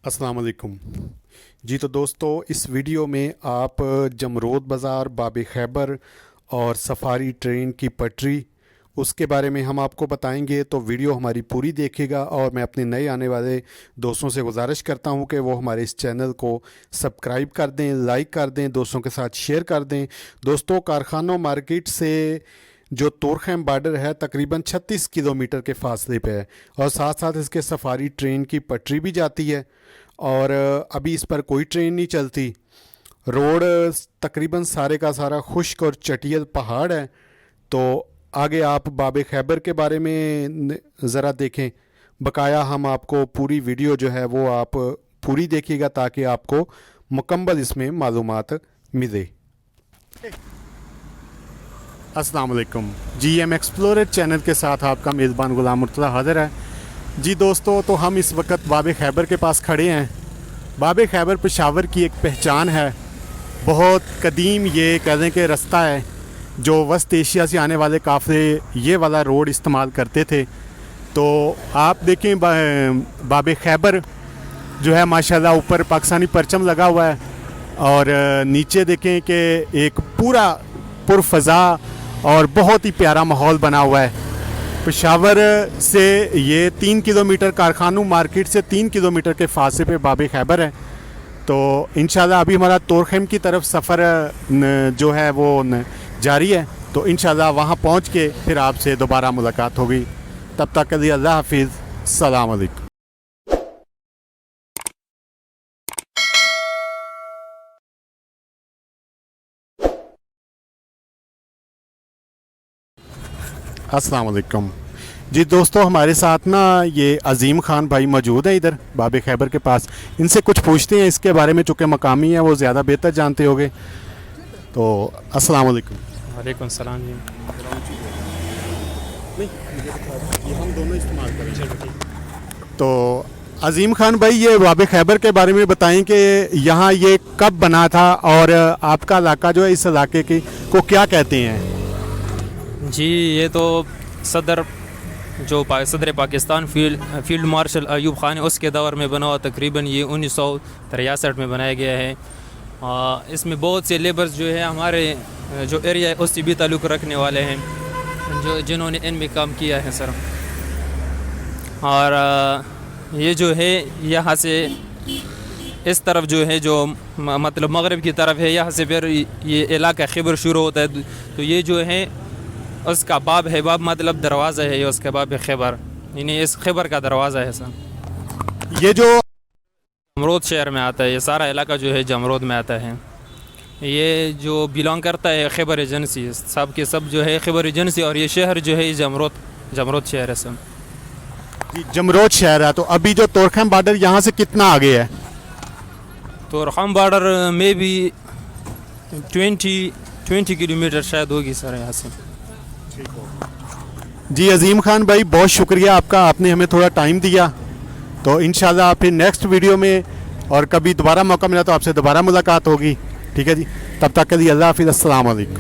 अस्सलाम वालेकुम जी। तो दोस्तों, इस वीडियो में आप जमरोद बाज़ार, बाब खैबर और सफारी ट्रेन की पटरी उसके बारे में हम आपको बताएंगे। तो वीडियो हमारी पूरी देखिएगा और मैं अपने नए आने वाले दोस्तों से गुजारिश करता हूं कि वो हमारे इस चैनल को सब्सक्राइब कर दें, लाइक कर दें, दोस्तों के साथ शेयर कर दें। दोस्तों, कारखानों मार्केट से जो तोरखेम बॉर्डर है तकरीबन 36 किलोमीटर के फासले पे है और साथ साथ इसके सफारी ट्रेन की पटरी भी जाती है और अभी इस पर कोई ट्रेन नहीं चलती। रोड तकरीबन सारे का सारा खुश्क और चटियल पहाड़ है। तो आगे आप बाब खैबर के बारे में ज़रा देखें। बकाया हम आपको पूरी वीडियो जो है वो आप पूरी देखिएगा ताकि आपको मुकम्मल इसमें मालूमात मिले। अस्सलाम वालेकुम जी। एम एक्सप्लोरर चैनल के साथ आपका मेज़बान गुलाम मुर्तज़ा हाज़िर है जी। दोस्तों, तो हम इस वक्त बाब खैबर के पास खड़े हैं। बाब खैबर पेशावर की एक पहचान है, बहुत कदीम ये कहने के रास्ता है जो वस्त एशिया से आने वाले काफ़िले ये वाला रोड इस्तेमाल करते थे। तो आप देखें बाब खैबर जो है माशाल्लाह ऊपर पाकिस्तानी परचम लगा हुआ है और नीचे देखें कि एक पूरा पुरफ़ज़ा और बहुत ही प्यारा माहौल बना हुआ है। पेशावर से ये 3 किलोमीटर, कारखानों मार्केट से 3 किलोमीटर के फासले पे बाब खैबर है। तो इंशाल्लाह अभी हमारा तोरखेम की तरफ सफ़र जो है वो जारी है। तो इंशाल्लाह वहाँ पहुँच के फिर आपसे दोबारा मुलाकात होगी। तब तक के लिए अल्लाह हाफिज़, सलाम अलैकुम। अस्सलाम वालेकुम जी। दोस्तों, हमारे साथ ना ये अज़ीम ख़ान भाई मौजूद है इधर बाब खैबर के पास। इनसे कुछ पूछते हैं इसके बारे में, चूँकि मकामी है वो ज़्यादा बेहतर जानते होंगे। तो अस्सलाम वालेकुम। वालेकुम सलाम जी। ये हम दोनों इस्तेमाल करेंगे। तो अज़ीम ख़ान भाई, ये बाब खैबर के बारे में बताएं कि यहाँ ये कब बना था और आपका इलाका जो है इस इलाके की को क्या कहते हैं? जी, ये तो सदर पाकिस्तान फील्ड मार्शल अयूब ख़ान है उसके दौर में बना हुआ। तकरीबन ये 1963 में बनाया गया है। इसमें बहुत से लेबर्स जो है हमारे जो एरिया है उससे भी ताल्लुक़ रखने वाले हैं जिन्होंने इनमें काम किया है सर। और ये जो है यहाँ से इस तरफ जो है जो मतलब मगरब की तरफ है, यहाँ से फिर ये इलाका खैबर शुरू होता है। तो ये जो है उसका बाब है, बाब मतलब दरवाज़ा है, ये उसका बाब खैबर, यानी इस खैबर का दरवाज़ा है सर। ये जो जमरोद शहर में आता है, ये सारा इलाका जो है जमरोद में आता है। ये जो बिलोंग करता है खैबर एजेंसी, सब के सब जो है खैबर एजेंसी, और ये शहर जो है जमरोद शहर है सर। जमरोद शहर है। तो अभी जो तोरखेम बॉर्डर यहाँ से कितना आगे है? तोरखेम बॉर्डर में भी 20 किलोमीटर शायद होगी सर यहाँ से। जी अज़ीम ख़ान भाई, बहुत शुक्रिया आपका, आपने हमें थोड़ा टाइम दिया। तो इंशाल्लाह फिर नेक्स्ट वीडियो में और कभी दोबारा मौका मिला तो आपसे दोबारा मुलाकात होगी। ठीक है जी, तब तक के लिए अल्लाह हाफिज़, अस्सलाम वालेकुम।